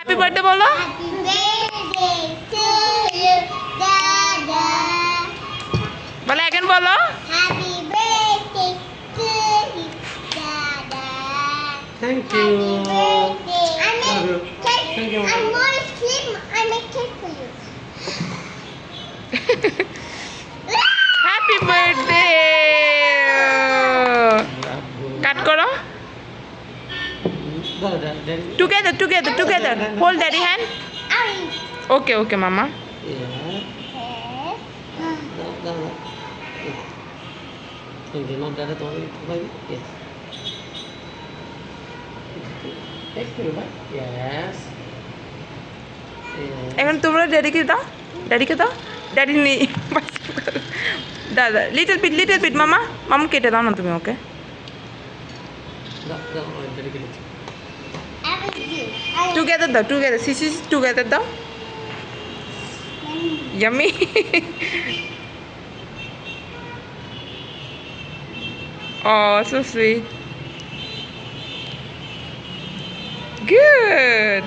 Happy birthday বলো। Happy birthday to you, Dada. বলো এখন বলো। Happy birthday to you, Dada. Thank Happy you. birthday. I Love you. make cake. Thank you. I'm more slim. I make cake for you. Happy birthday. Cut করো। Together together together hold daddy hand. Ow. Okay okay মামা। Yeah. Okay. Thank you. Not that at all. Yes. Thank you. Yes. Yes. এখন তোমরা ড্যাডিকে দাও, ড্যাডিকে দাও। Daddy নেই। দাদা little bit মামা। মামা কেটে দাও না তুমি ওকে। That one dedicated. I will do. Together দাও টুগেদার সিসি টুগেদার দাও। Yummy. Oh, so sweet. Good.